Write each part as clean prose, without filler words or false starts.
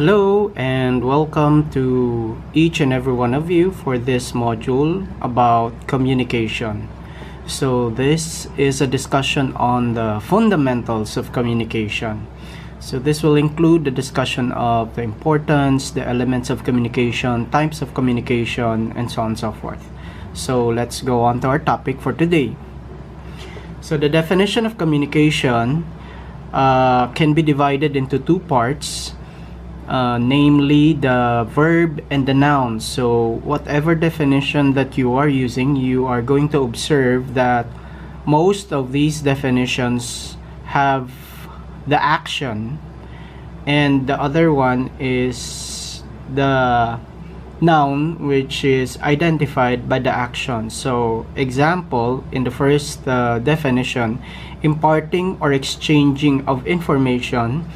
Hello and welcome to each and every one of you for this module about communication. So this is a discussion on the fundamentals of communication. So this will include the discussion of the importance, the elements of communication, types of communication, and so on and so forth. So let's go on to our topic for today. So the definition of communication can be divided into two parts. Namely the verb and the noun. So whatever definition that you are using, you are going to observe that most of these definitions have the action, and the other one is the noun, which is identified by the action. So example, in the first definition, imparting or exchanging of information,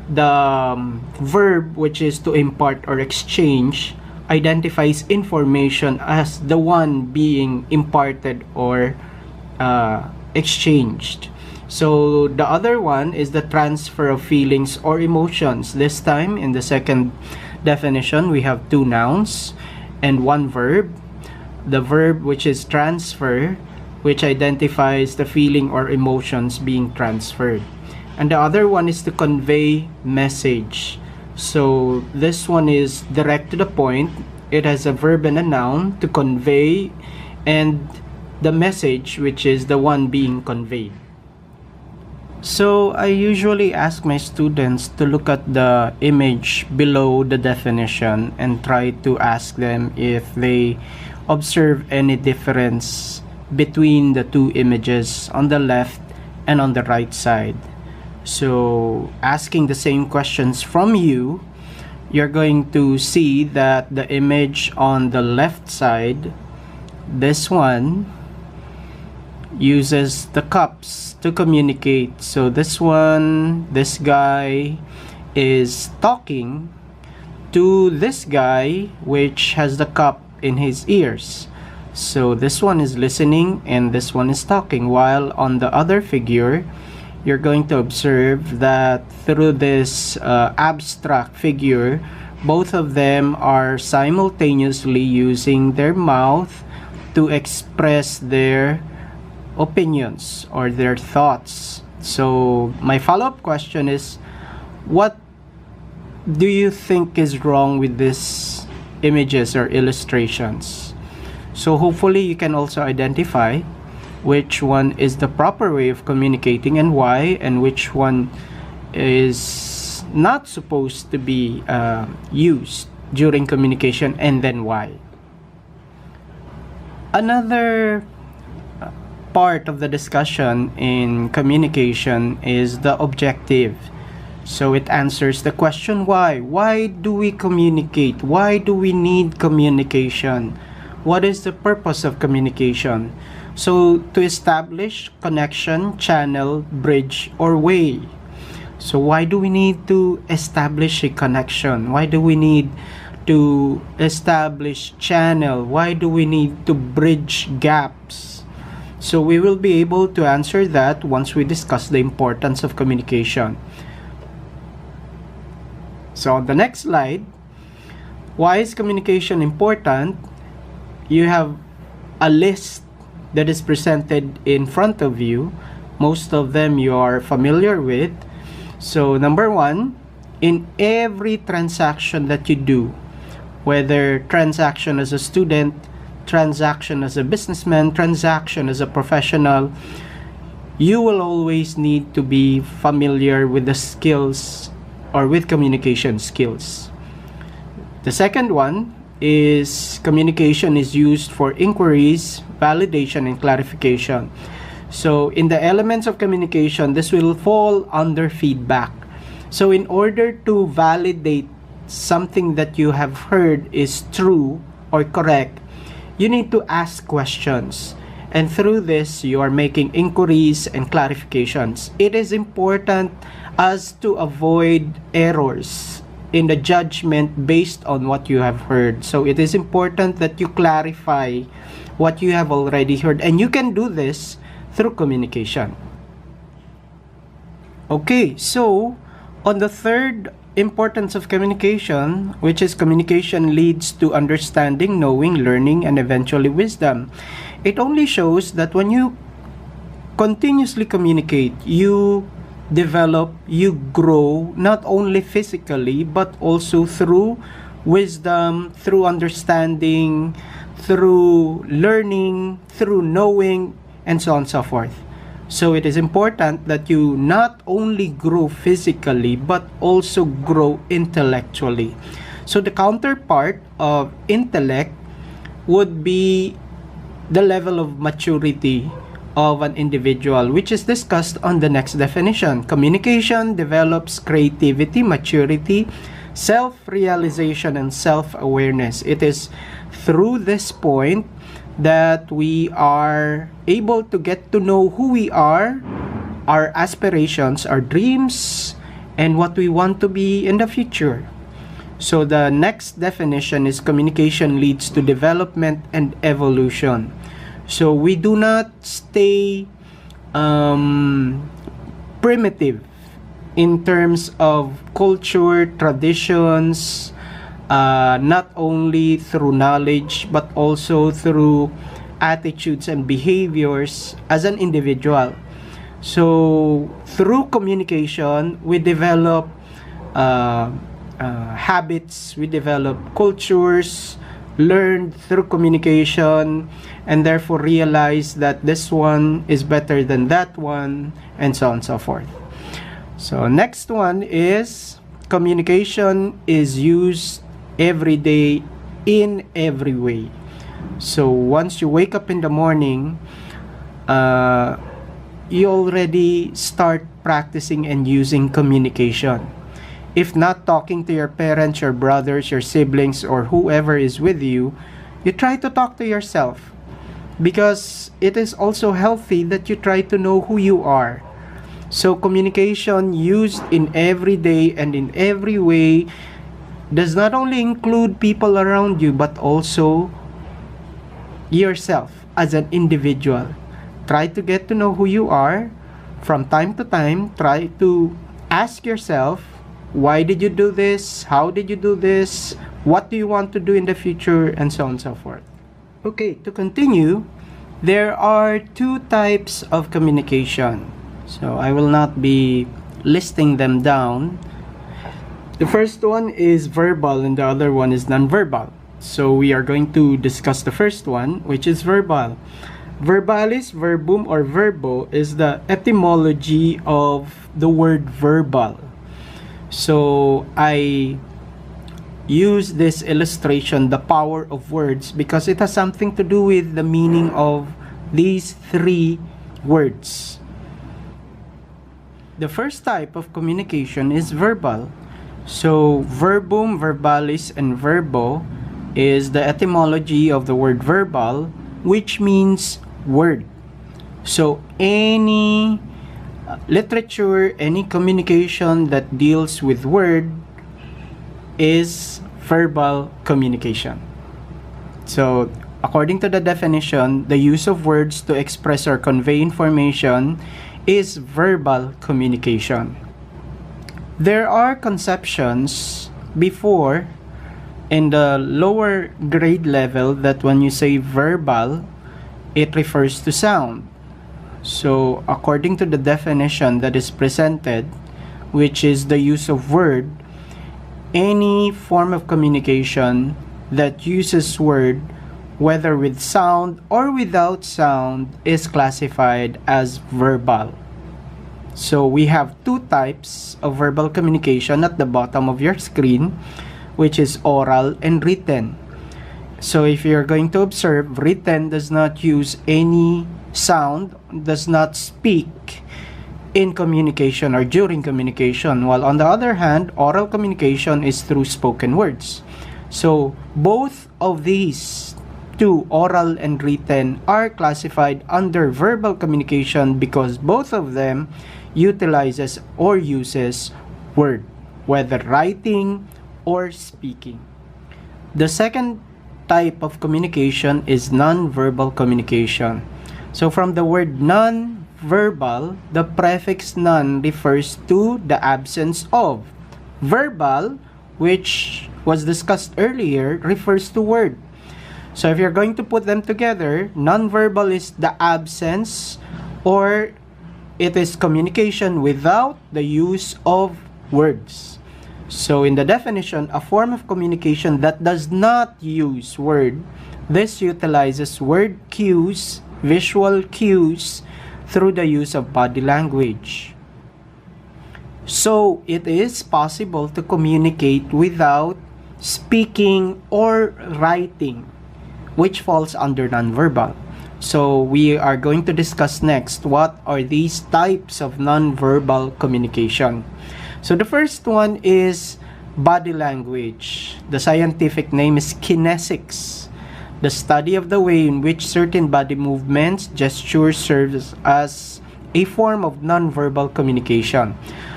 the verb, which is to impart or exchange, identifies information as the one being imparted or exchanged. So the other one is the transfer of feelings or emotions. This time in the second definition, we have two nouns and one verb. The verb, which is transfer, which identifies the feeling or emotions being transferred. And the other one is to convey message. So this one is direct to the point. It has a verb and a noun, to convey, and the message, which is the one being conveyed. So I usually ask my students to look at the image below the definition and try to ask them if they observe any difference between the two images on the left and on the right side. So asking the same questions from you, you're going to see that the image on the left side, this one, uses the cups to communicate. So this one, this guy is talking to this guy, which has the cup in his ears. So this one is listening and this one is talking, while on the other figure, you're going to observe that through this abstract figure, both of them are simultaneously using their mouth to express their opinions or their thoughts. So my follow-up question is, what do you think is wrong with these images or illustrations? So hopefully you can also identify which one is the proper way of communicating and why, and which one is not supposed to be used during communication, and then why. Another part of the discussion in communication is the objective. So it answers the question why. Why do we communicate? Why do we need communication? What is the purpose of communication? So to establish connection, channel, bridge, or way. So why do we need to establish a connection? Why do we need to establish channel? Why do we need to bridge gaps? So we will be able to answer that once we discuss the importance of communication. So on the next slide, why is communication important? You have a list that is presented in front of you. Most of them you are familiar with. So number one, in every transaction that you do, whether transaction as a student, transaction as a businessman, transaction as a professional, you will always need to be familiar with the skills or with communication skills. The second one is communication is used for inquiries, validation, and clarification. So in the elements of communication, this will fall under feedback. So in order to validate something that you have heard is true or correct, you need to ask questions. And through this, you are making inquiries and clarifications. It is important as to avoid errors in the judgment based on what you have heard. So it is important that you clarify what you have already heard, and you can do this through communication. Okay, so on the third importance of communication, which is communication leads to understanding, knowing, learning, and eventually wisdom. It only shows that when you continuously communicate, you develop, you grow, not only physically, but also through wisdom, through understanding, through learning, through knowing, and so on and so forth. So it is important that you not only grow physically, but also grow intellectually. So the counterpart of intellect would be the level of maturity of an individual, which is discussed on the next definition. Communication develops creativity, maturity, self-realization, and self-awareness. It is through this point that we are able to get to know who we are, our aspirations, our dreams, and what we want to be in the future. So the next definition is communication leads to development and evolution. So we do not stay primitive in terms of culture, traditions, not only through knowledge but also through attitudes and behaviors as an individual. So through communication, we develop habits, we develop cultures learned through communication, and therefore realize that this one is better than that one, and so on and so forth. So next one is communication is used every day in every way. So once you wake up in the morning, you already start practicing and using communication. If not talking to your parents, your brothers, your siblings, or whoever is with you, you try to talk to yourself, because it is also healthy that you try to know who you are. So communication used in every day and in every way does not only include people around you, but also yourself as an individual. Try to get to know who you are. From time to time, try to ask yourself, why did you do this? How did you do this? What do you want to do in the future? And so on and so forth. Okay, to continue, there are two types of communication. So I will not be listing them down. The first one is verbal and the other one is non-verbal. So we are going to discuss the first one, which is verbal. Verbalis, verbum, or verbo is the etymology of the word verbal. So I use this illustration, the power of words, because it has something to do with the meaning of these three words. The first type of communication is verbal. So verbum, verbalis, and verbo is the etymology of the word verbal, which means word. So any literature, any communication that deals with word is verbal communication. So according to the definition, the use of words to express or convey information is verbal communication. There are conceptions before in the lower grade level that when you say verbal, it refers to sound. So according to the definition that is presented, which is the use of word, any form of communication that uses word, whether with sound or without sound, is classified as verbal. So we have two types of verbal communication at the bottom of your screen, which is oral and written. So if you're going to observe, written does not use any sound, does not speak in communication or during communication, while on the other hand, oral communication is through spoken words. So both of these two, oral and written, are classified under verbal communication because both of them utilizes or uses word, whether writing or speaking. The second type of communication is non-verbal communication. So from the word non-verbal, the prefix non refers to the absence of, Verbal, which was discussed earlier, refers to word. So if you're going to put them together, nonverbal is the absence or it is communication without the use of words. So in the definition, a form of communication that does not use word, this utilizes word cues, visual cues, through the use of body language. So it is possible to communicate without speaking or writing, which falls under nonverbal. So we are going to discuss next what are these types of nonverbal communication. So the first one is body language. The scientific name is kinesics. The study of the way in which certain body movements, gestures serves as a form of nonverbal communication.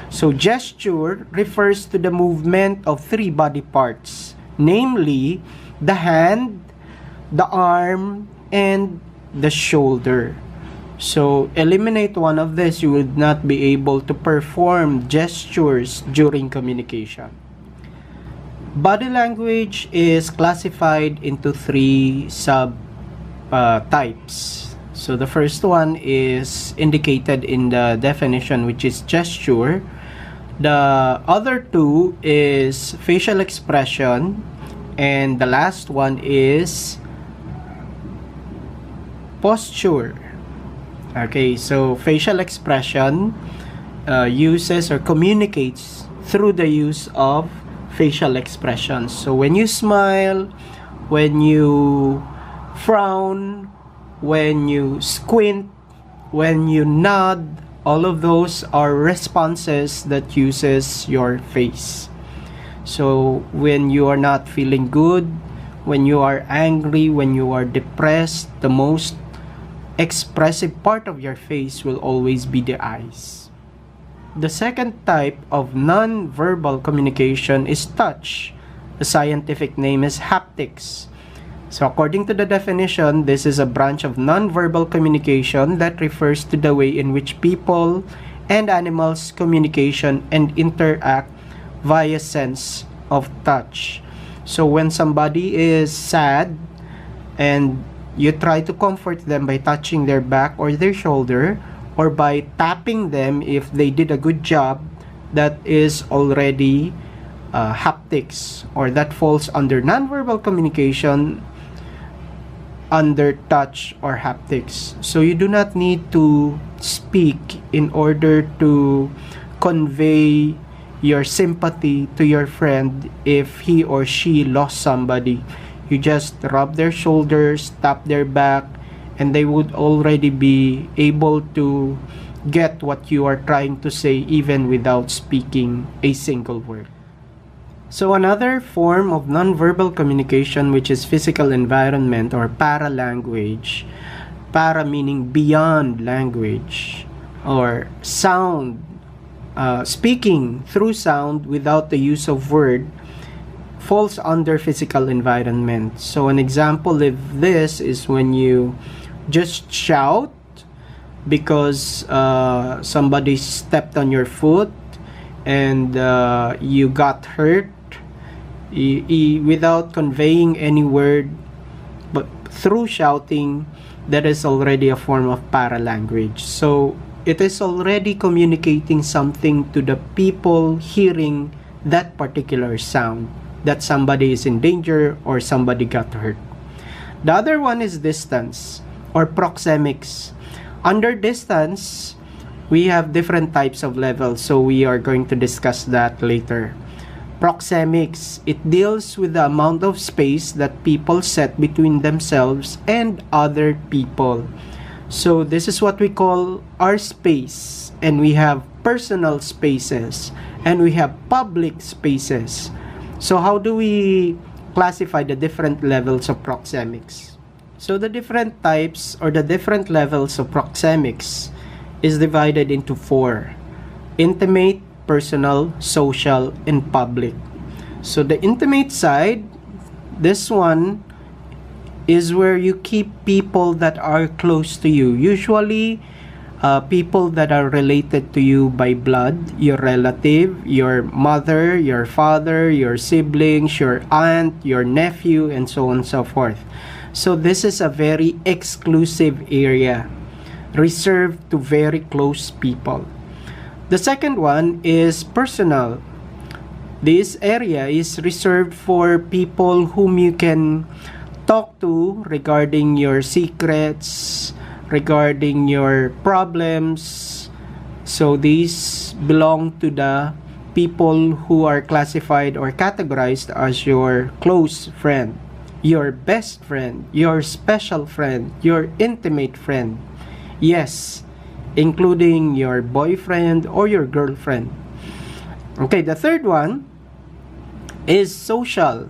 So gesture refers to the movement of three body parts, namely the hand, the arm, and the shoulder. So eliminate one of this, you would not be able to perform gestures during communication. Body language is classified into three types. So the first one is indicated in the definition, which is gesture. The other two is facial expression, and the last one is posture. Okay, so facial expression uses or communicates through the use of facial expressions. So when you smile, when you frown, when you squint, when you nod, all of those are responses that uses your face. So when you are not feeling good, when you are angry, when you are depressed, the most expressive part of your face will always be the eyes. The second type of non-verbal communication is touch. The scientific name is haptics. So according to the definition, this is a branch of non-verbal communication that refers to the way in which people and animals communication and interact via sense of touch. So when somebody is sad and you try to comfort them by touching their back or their shoulder, or by tapping them if they did a good job, that is already haptics, or that falls under nonverbal communication under touch or haptics. So you do not need to speak in order to convey your sympathy to your friend if he or she lost somebody. You just rub their shoulders, tap their back, and they would already be able to get what you are trying to say even without speaking a single word. So another form of nonverbal communication, which is physical environment or paralanguage. Para meaning beyond language, or sound, speaking through sound without the use of word, falls under physical environment. So an example of this is when you just shout because somebody stepped on your foot and you got hurt without conveying any word, but through shouting. That is already a form of paralanguage. So it is already communicating something to the people hearing that particular sound, that somebody is in danger or somebody got hurt. The other one is distance or proxemics. Under distance, we have different types of levels, so we are going to discuss that later. Proxemics, it deals with the amount of space that people set between themselves and other people. So this is what we call our space, and we have personal spaces and we have public spaces. So how do we classify the different levels of proxemics? So the different types or the different levels of proxemics is divided into four: intimate, personal, social, and public. So the intimate side, this one is where you keep people that are close to you. Usually people that are related to you by blood, your relative, your mother, your father, your siblings, your aunt, your nephew, and so on and so forth. So this is a very exclusive area reserved to very close people. The second one is personal. This area is reserved for people whom you can talk to regarding your secrets, regarding your problems. So these belong to the people who are classified or categorized as your close friend, your best friend, your special friend, your intimate friend. Yes, including your boyfriend or your girlfriend. Okay, the third one is social.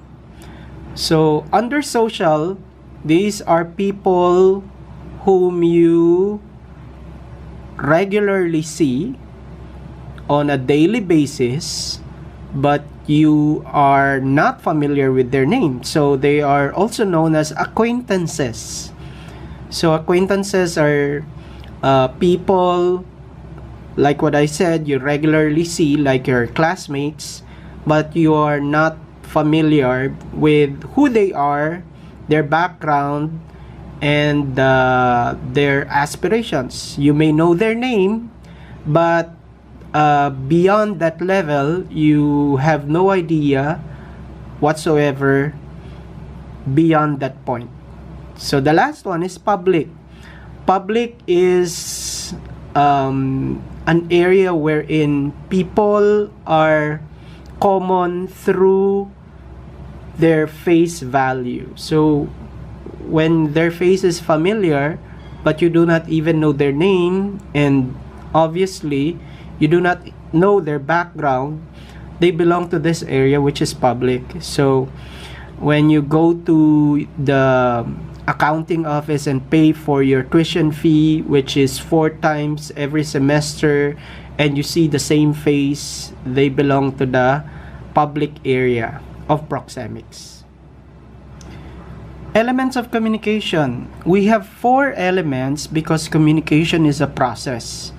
So under social, these are people whom you regularly see on a daily basis, but you are not familiar with their name. So they are also known as acquaintances. So acquaintances are people, like what I said, you regularly see, like your classmates, but you are not familiar with who they are, their background, and their aspirations. You may know their name, but beyond that level, you have no idea whatsoever beyond that point. So the last one is public. Public is an area wherein people are common through their face value. So when their face is familiar, but you do not even know their name, and obviously you do not know their background, they belong to this area, which is public. So when you go to the accounting office and pay for your tuition fee, which is 4 times every semester, and you see the same face, they belong to the public area of proxemics. Elements of communication. We have 4 elements because communication is a process.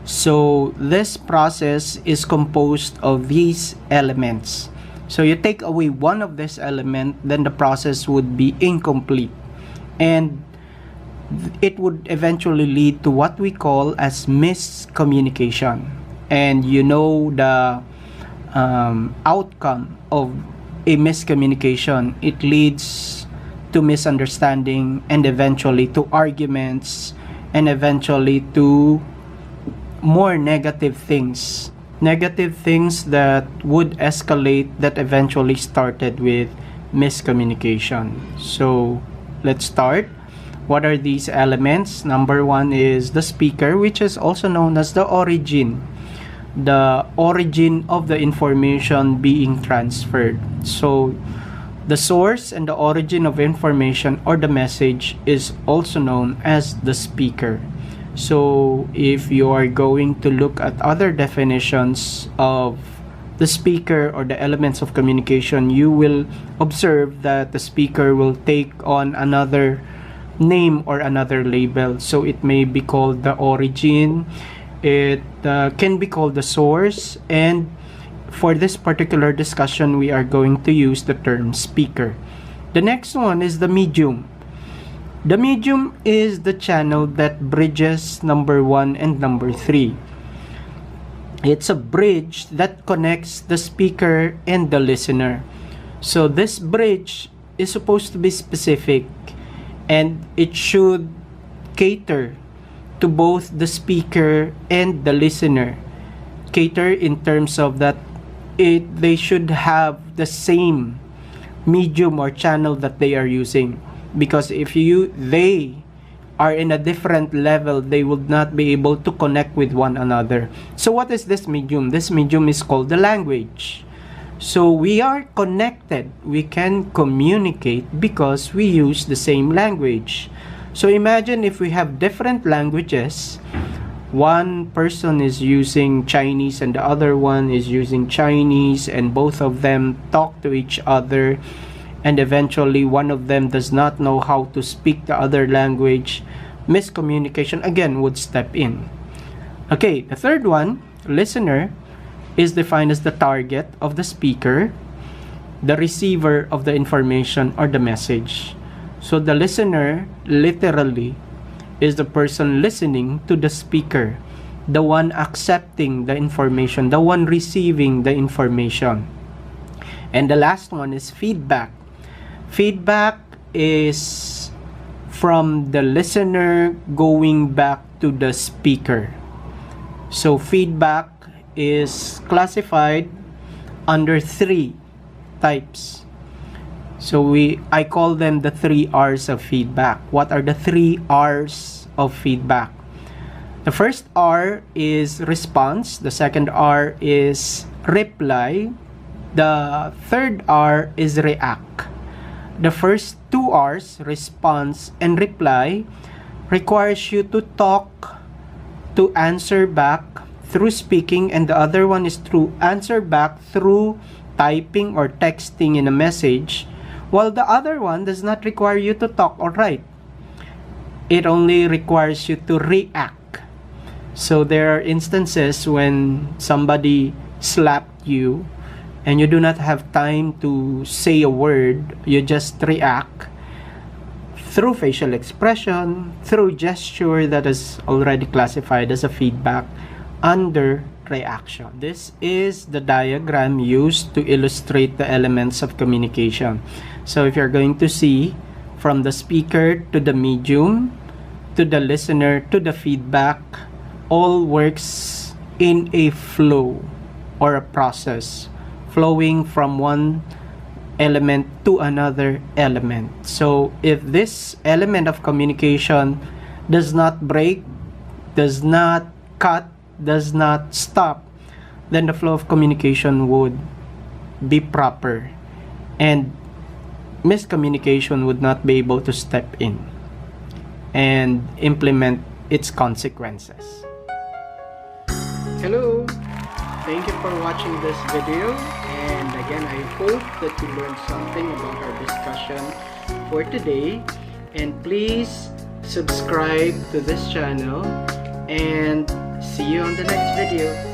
So this process is composed of these elements. So you take away one of this element, then the process would be incomplete. And it would eventually lead to what we call as miscommunication. And you know the outcome of a miscommunication. It leads to misunderstanding, and eventually to arguments, and eventually to more negative things. Negative things that would escalate, that eventually started with miscommunication. So let's start. What are these elements? Number 1 is the speaker, which is also known as the origin. The origin of the information being transferred. So the source and the origin of information or the message is also known as the speaker. So if you are going to look at other definitions of the speaker or the elements of communication, you will observe that the speaker will take on another name or another label. So it may be called the origin, it can be called the source, and for this particular discussion we are going to use the term speaker. The next one is the medium. The medium is the channel that bridges number 1 and number 3. It's a bridge that connects the speaker and the listener. So this bridge is supposed to be specific, and it should cater to both the speaker and the listener. Cater in terms of that they should have the same medium or channel that they are using. Because if they are in a different level, they would not be able to connect with one another. So what is this medium? This medium is called the language. So we are connected, we can communicate because we use the same language. So imagine if we have different languages, one person is using Chinese and the other one is using Chinese, and both of them talk to each other, and eventually one of them does not know how to speak the other language. Miscommunication again would step in. Okay, the third one, listener, is defined as the target of the speaker, the receiver of the information or the message. So the listener literally is the person listening to the speaker, the one accepting the information, the one receiving the information. And the last one is feedback. Feedback is from the listener going back to the speaker. So feedback is classified under 3 types. So I call them the 3 R's of feedback. What are the 3 R's of feedback? The first R is response. The second R is reply. The third R is react. The first 2 R's, response and reply, requires you to talk, to answer back through speaking, and the other one is to answer back through typing or texting in a message, while the other one does not require you to talk or write. It only requires you to react. So there are instances when somebody slapped you and you do not have time to say a word, you just react through facial expression, through gesture that is already classified as a feedback under reaction. This is the diagram used to illustrate the elements of communication. So if you're going to see from the speaker to the medium, to the listener, to the feedback, all works in a flow or a process, flowing from one element to another element. So if this element of communication does not break, does not cut, does not stop, then the flow of communication would be proper and miscommunication would not be able to step in and implement its consequences. Hello, thank you for watching this video, and again I hope that you learned something about our discussion for today, and please subscribe to this channel and see you on the next video.